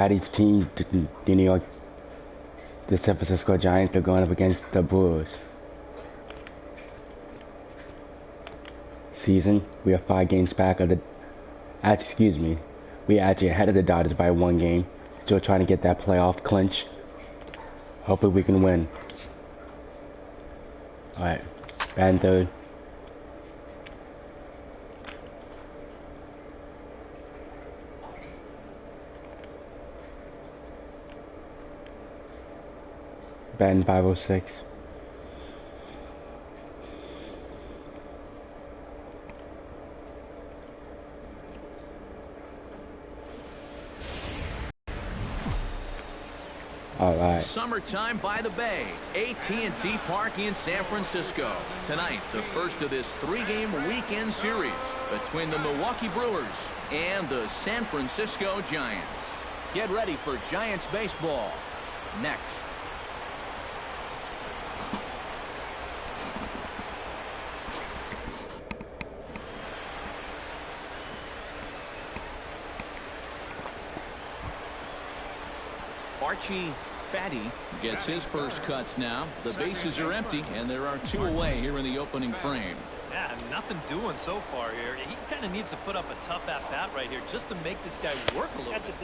Fatty's team, the New York, the San Francisco Giants, are going up against the Brewers. Season, we are 5 games back of the. Excuse me, we are actually ahead of the Dodgers by 1 game. Still trying to get that playoff clinch. Hopefully we can win. All right, batting third. Batting 506. All right. Summertime by the Bay, AT&T Park in San Francisco. Tonight, the first of this 3-game weekend series between the Milwaukee Brewers and the San Francisco Giants. Get ready for Giants baseball next. Archie Fattty gets his first cuts now. The bases are empty, and there are 2 away here in the opening frame. Yeah, nothing doing so far here. He kind of needs to put up a tough at-bat right here just to make this guy work a little bit.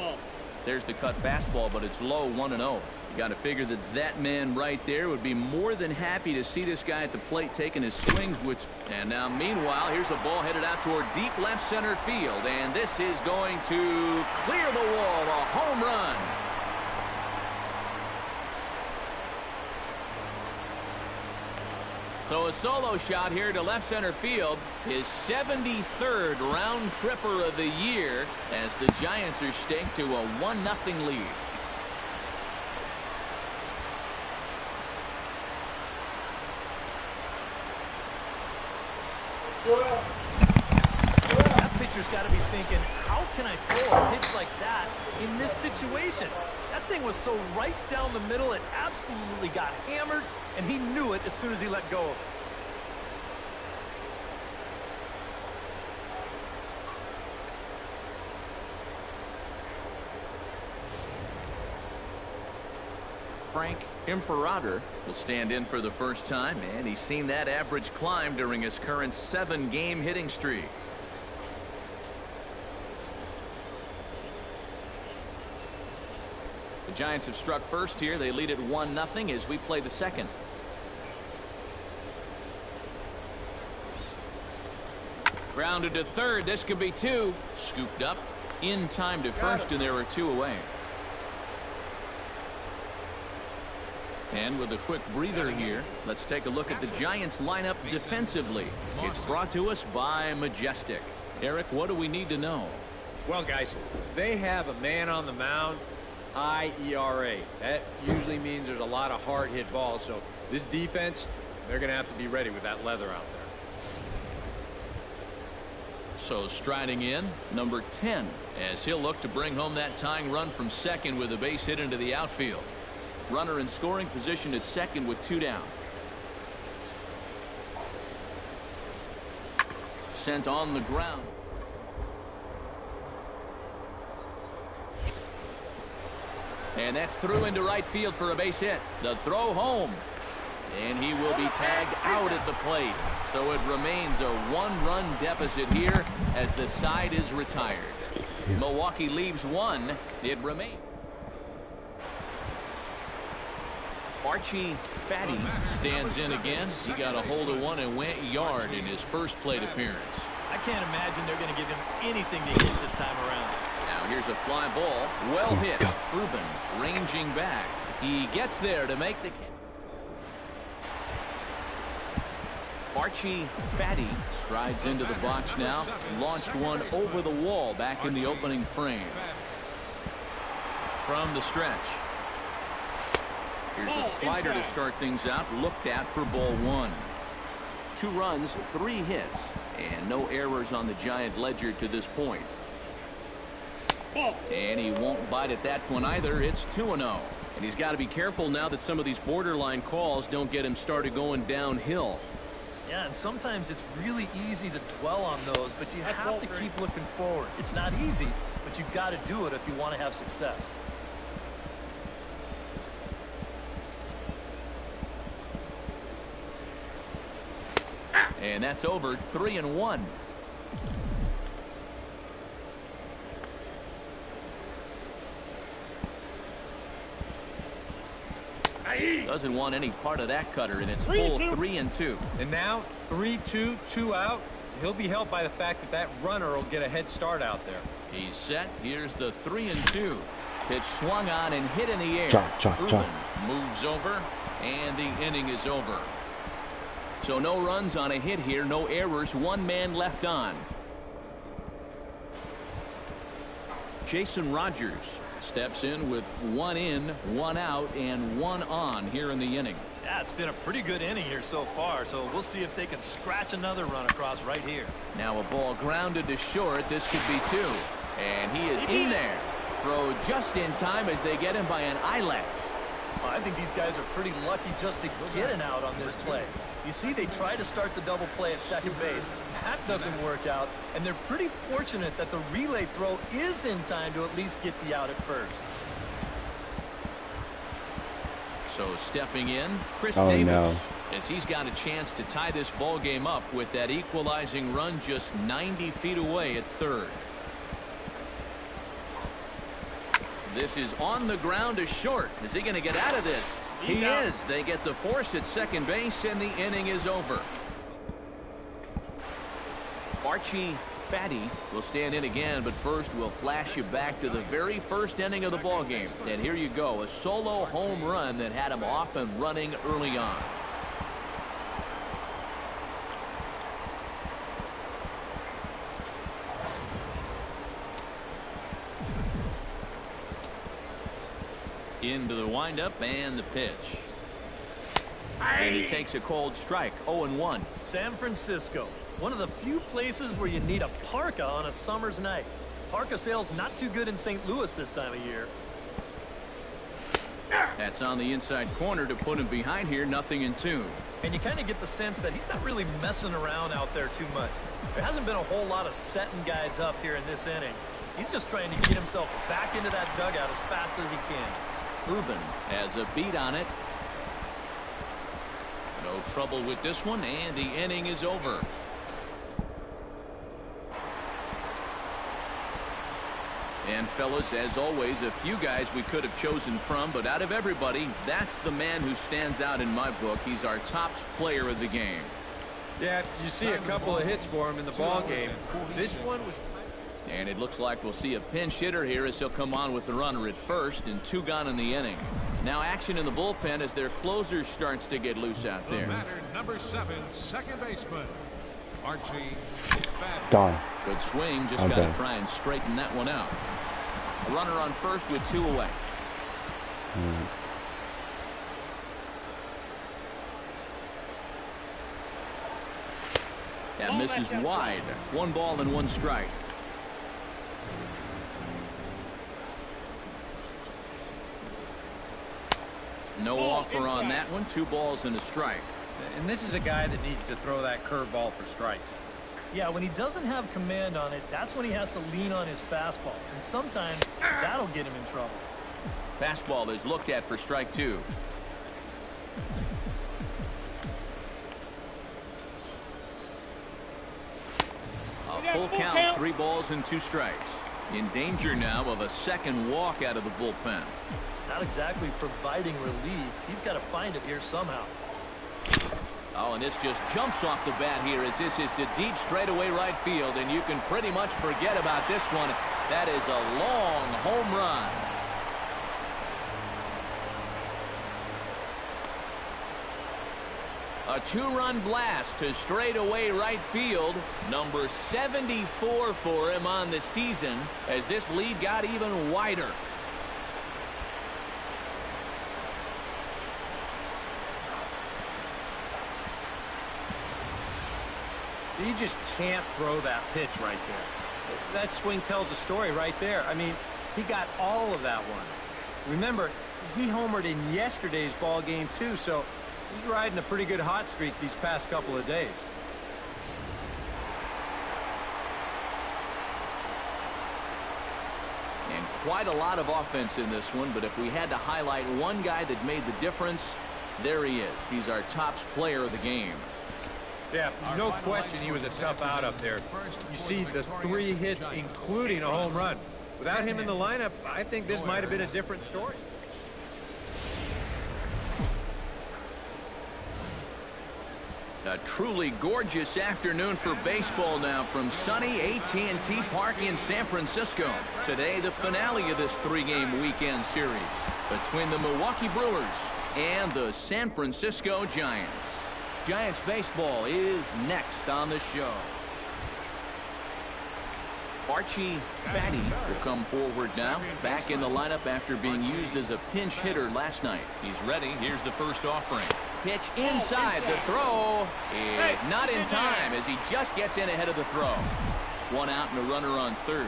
There's the cut fastball, but it's low, 1-0. You got to figure that man right there would be more than happy to see this guy at the plate taking his swings. And now, meanwhile, here's a ball headed out toward deep left center field, and this is going to clear the wall, a home run. So a solo shot here to left center field, his 73rd round tripper of the year, as the Giants are staked to a 1-0 lead. That pitcher's got to be thinking, how can I throw a pitch like that in this situation? That thing was so right down the middle, it absolutely got hammered, and he knew it as soon as he let go of it. Frank Imperator will stand in for the first time, and he's seen that average climb during his current 7-game hitting streak. The Giants have struck first here. They lead at 1-0 as we play the second. Grounded to third. This could be 2. Scooped up in time to first, and there are 2 away. And with a quick breather here, let's take a look at the Giants lineup defensively. It's brought to us by Majestic. Eric, what do we need to know? Well, guys, they have a man on the mound, high ERA. That usually means there's a lot of hard hit balls. So this defense, they're going to have to be ready with that leather out there. So striding in, number 10, as he'll look to bring home that tying run from second with a base hit into the outfield. Runner in scoring position at second with 2 down. Sent on the ground. And that's through into right field for a base hit. The throw home. And he will be tagged out at the plate. So it remains a 1-run deficit here as the side is retired. Milwaukee leaves 1. It remains. Archie Fattty stands in again. He got a hold of one and went yard in his first plate appearance. I can't imagine they're going to give him anything to hit this time around. Now here's a fly ball. Well hit. Ruben ranging back. He gets there to make the catch. Archie Fattty strides into the box now. Launched one over the wall back in the opening frame. From the stretch. Here's a slider to start things out. Looked at for ball 1. 2 runs, 3 hits, and no errors on the Giant ledger to this point. And he won't bite at that one either. It's 2-0. And he's got to be careful now that some of these borderline calls don't get him started going downhill. Yeah, and sometimes it's really easy to dwell on those, but you have to keep looking forward. It's not easy, but you've got to do it if you want to have success. And that's over 3-1. Doesn't want any part of that cutter, and it's full 3-2. And now 3-2, 2 out. He'll be helped by the fact that that runner will get a head start out there. He's set. Here's the 3-2. Pitch swung on and hit in the air. Chop. Moves over, and the inning is over. So no runs on a hit here, no errors, one man left on. Jason Rogers steps in with 1 in, 1 out, and 1 on here in the inning. Yeah, it's been a pretty good inning here so far, so we'll see if they can scratch another run across right here. Now a ball grounded to short. This could be 2. And he is in there. Throw just in time as they get him by an eyelash. Well, I think these guys are pretty lucky just to get an out on this play. You see, they try to start the double play at second base. That doesn't work out, and they're pretty fortunate that the relay throw is in time to at least get the out at first. So stepping in, Chris Oh, Davis, no. as he's got a chance to tie this ball game up with that equalizing run just 90 feet away at third. This is on the ground to short. Is he going to get out of this? He is. They get the force at second base, and the inning is over. Archie Fattty will stand in again, but first we'll flash you back to the very first inning of the ball game. And here you go, a solo home run that had him off and running early on. Into the windup and the pitch. And he takes a cold strike. 0-1. San Francisco, one of the few places where you need a parka on a summer's night. Parka sales not too good in St. Louis this time of year. That's on the inside corner to put him behind here. 0-2. And you kind of get the sense that he's not really messing around out there too much. There hasn't been a whole lot of setting guys up here in this inning. He's just trying to get himself back into that dugout as fast as he can. Ruben has a beat on it. No trouble with this one, and the inning is over. And fellas, as always, a few guys we could have chosen from, but out of everybody, that's the man who stands out in my book. He's our top player of the game. Yeah, you see a couple of hits for him in the ball game. This one was... And it looks like we'll see a pinch hitter here as he'll come on with the runner at first, and 2 gone in the inning. Now action in the bullpen as their closer starts to get loose out there. The batter, number 7, second baseman, Archie. Darn. Good swing, just got to try and straighten that one out. A runner on first with 2 away. That misses wide. 1 ball and 1 strike. No offer on that one. 2 balls and a strike. And this is a guy that needs to throw that curveball for strikes. Yeah, when he doesn't have command on it, that's when he has to lean on his fastball. And sometimes that'll get him in trouble. Fastball is looked at for strike 2. A full count, 3 balls and 2 strikes. In danger now of a second walk out of the bullpen. Not exactly providing relief. He's got to find it here somehow. Oh, and this just jumps off the bat here as this is to deep straightaway right field, and you can pretty much forget about this one. That is a long home run. A 2-run blast to straightaway right field. Number 74 for him on the season as this lead got even wider. You just can't throw that pitch right there. That swing tells a story right there. I mean, he got all of that one. Remember, he homered in yesterday's ball game too, so he's riding a pretty good hot streak these past couple of days. And quite a lot of offense in this one, but if we had to highlight one guy that made the difference, there he is. He's our top player of the game. Yeah, no question he was a tough out up there. You see the 3 hits, including a home run. Without him in the lineup, I think this might have been a different story. A truly gorgeous afternoon for baseball now from sunny AT&T Park in San Francisco. Today, the finale of this 3-game weekend series between the Milwaukee Brewers and the San Francisco Giants. Giants baseball is next on the show. Archie Fattty will come forward now, back in the lineup after being used as a pinch hitter last night. He's ready. Here's the first offering. Pitch inside. The throw is not in time as he just gets in ahead of the throw. 1 out and a runner on third.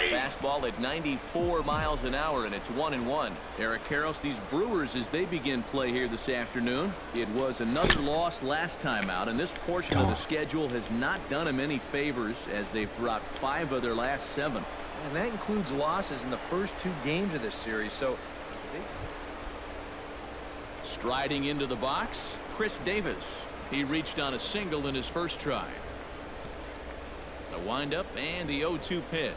Fastball at 94 miles an hour, and it's 1-1. Eric Karros, these Brewers, as they begin play here this afternoon, it was another loss last time out, and this portion of the schedule has not done them any favors as they've dropped 5 of their last 7. And that includes losses in the first 2 games of this series, so... Striding into the box, Chris Davis. He reached on a single in his first try. The windup and the 0-2 pitch.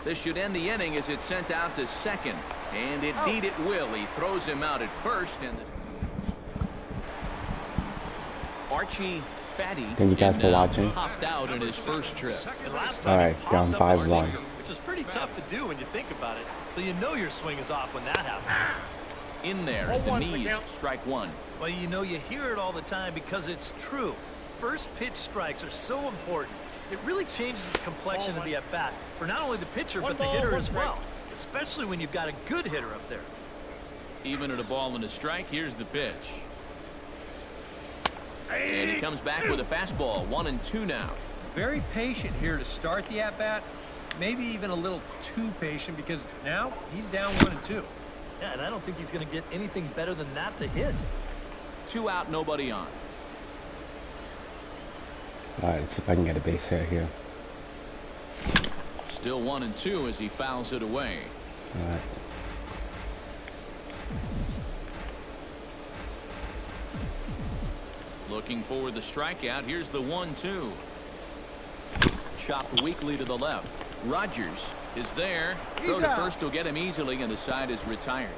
This should end the inning as it's sent out to second. And indeed it will. He throws him out at first. And Archie Fattty. Thank you guys for watching. Popped out in his first trip. All right, down 5-1. Which is pretty tough to do when you think about it. So you know your swing is off when that happens. In there at the knees, strike 1. Well, you know, you hear it all the time because it's true. First pitch strikes are so important. It really changes the complexion of the at-bat for not only the pitcher but the hitter as well, especially when you've got a good hitter up there. Even at a ball and a strike, here's the pitch. And he comes back with a fastball. 1-2 now. Very patient here to start the at-bat. Maybe even a little too patient because now he's down 1-2. Yeah, and I don't think he's going to get anything better than that to hit. 2 out, nobody on. All right, let's see if I can get a base hit here. Still 1-2 as he fouls it away. All right. Looking for the strikeout. Here's the 1-2. Chopped weakly to the left. Rogers is there. Throw to first will get him easily, and the side is retired.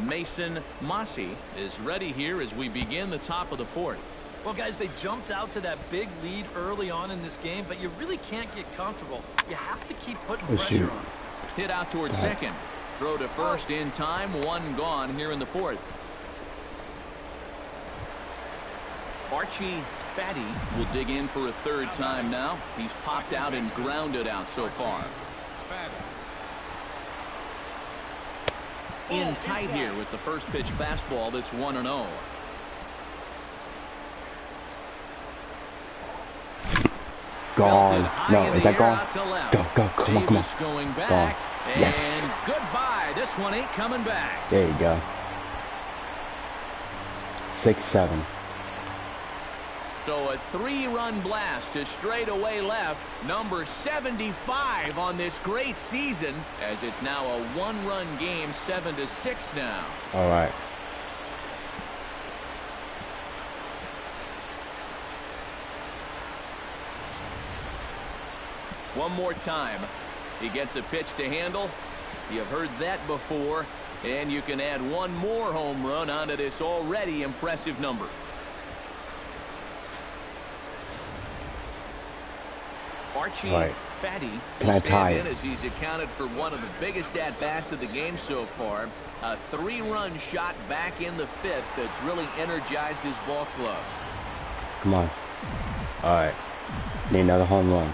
Mason Mossy is ready here as we begin the top of the 4th. Well, guys, they jumped out to that big lead early on in this game, but you really can't get comfortable. You have to keep putting pressure on. Hit out towards second. Throw to first in time. 1 gone here in the 4th. Archie Fattty will dig in for a 3rd time now. He's popped out and grounded out so far. In tight here with the first pitch fastball that's 1-0. Gone. No, is that gone? Go, come on, come on. Going back, gone. Yes. And goodbye. This one ain't coming back. There you go. 6-7. So a 3-run blast to straightaway left, number 75 on this great season, as it's now a 1-run game, 7-6 now. All right. One more time. He gets a pitch to handle. You've heard that before, and you can add 1 more home run onto this already impressive number. Archie Fattty will stand in as he's accounted for one of the biggest at-bats of the game so far. A 3-run shot back in the 5th that's really energized his ball club. Come on. All right. Need another home run.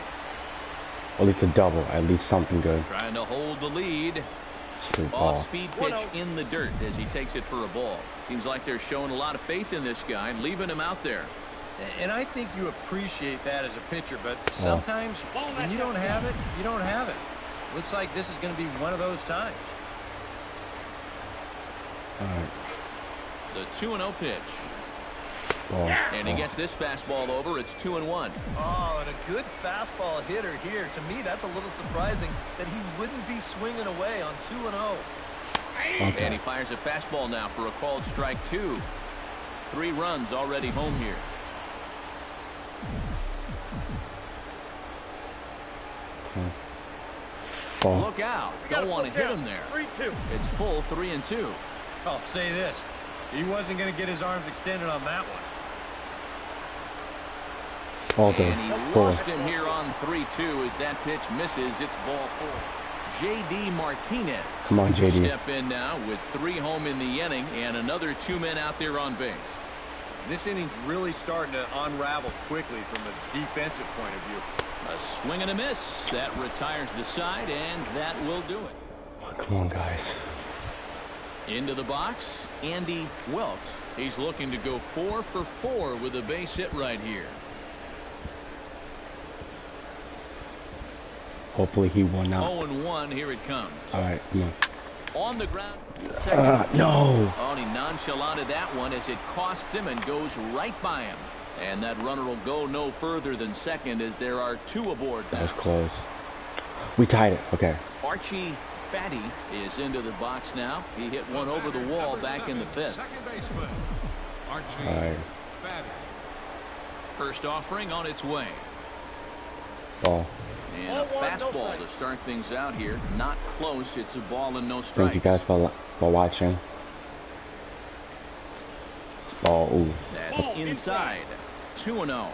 At least a double. At least something good. Trying to hold the lead. Off-speed pitch in the dirt as he takes it for a ball. Seems like they're showing a lot of faith in this guy, leaving him out there. And I think you appreciate that as a pitcher, but sometimes when you don't have it, you don't have it. Looks like this is going to be one of those times. All right. The 2-0 pitch. Ball. And he gets this fastball over. It's 2-1. Oh, and a good fastball hitter here. To me, that's a little surprising that he wouldn't be swinging away on 2-0. Okay. And he fires a fastball now for a called strike 2. 3 runs already home here. Ball. Look out. Don't want to hit him there. 3-2. It's full 3-2. I'll say this. He wasn't going to get his arms extended on that one. All the And he ball. lost him here on 3-2 as that pitch misses. It's ball 4. J.D. Martinez. Come on, JD. Step in now with 3 home in the inning and another 2 men out there on base. This inning's really starting to unravel quickly from a defensive point of view. A swing and a miss. That retires the side, and that will do it. Oh, come on, guys. Into the box, Andy Welks. He's looking to go 4 for 4 with a base hit right here. Hopefully he won out. 0-1, here it comes. All right, come on. On the ground. No. Oh, and he nonchalanted that one as it costs him and goes right by him. And that runner will go no further than second as there are 2 aboard now. That was close. We tied it. Okay. Archie Fattty is into the box now. He hit one over the wall back in the 5th. Second baseman, Archie All right. Fattty. First offering on its way. Ball. And a fastball to start things out here. Not close. It's a ball and no strikes. Thank you guys for watching. Ball. Ooh. That's inside. 2-0.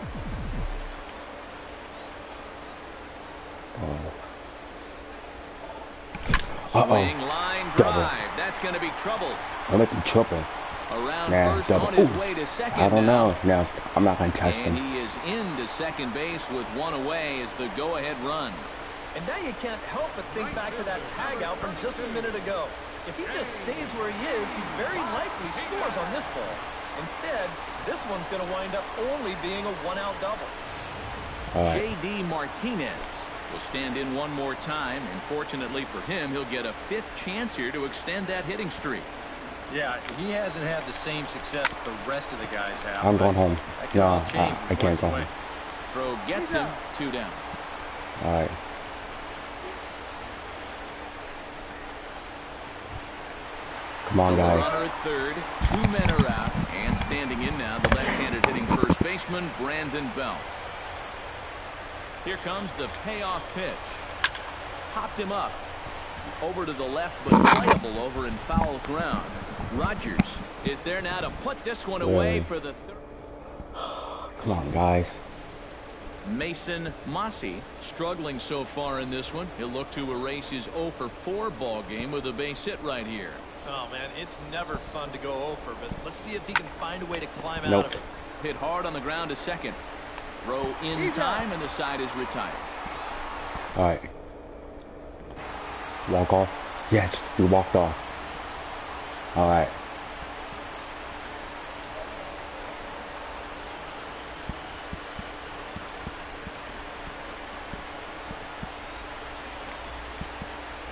Swing, line Double. drive. That's going to be trouble. I'm making triple. Around Nah, first double. on his Ooh. way to second. I don't now. know. No, I'm not going to test And him. he is into second base with 1 away as the go-ahead run. And now you can't help but think back to that tag out from just a minute ago. If he just stays where he is, he very likely scores on this ball. Instead, this one's going to wind up only being a 1-out double. All right. J.D. Martinez will stand in one more time, and fortunately for him, he'll get a 5th chance here to extend that hitting streak. Yeah, he hasn't had the same success the rest of the guys have. I'm going home. That can No, all change I with can't one go swing. home. Throw gets him. 2 down. All right. Come on, The guys. runner at third. 2 men are out, and standing in now, the left-handed hitting first baseman, Brandon Belt. Here comes the payoff pitch. Popped him up. Over to the left, but playable over in foul ground. Rogers is there now to put this one away Really? for the third. Come on, guys. Mason Mossy struggling so far in this one. He'll look to erase his 0 for 4 ball game with a base hit right here. Oh, man, it's never fun to go over, but let's see if he can find a way to climb Nope. out of it. Hit hard on the ground to second. Throw in time, and the side is retired. All right. Walk off. Yes, you walked off. All right.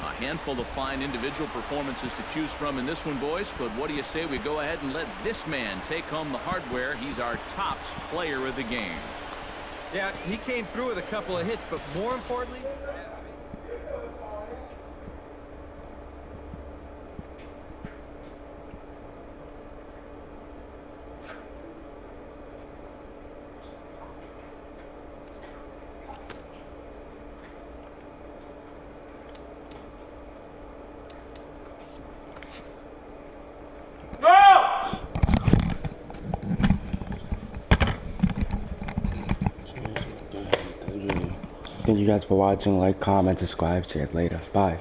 A handful of fine individual performances to choose from in this one, boys. But what do you say we go ahead and let this man take home the hardware? He's our tops player of the game. Yeah, he came through with a couple of hits, but more importantly... Thank you guys for watching. Like, comment, subscribe. See you later. Bye.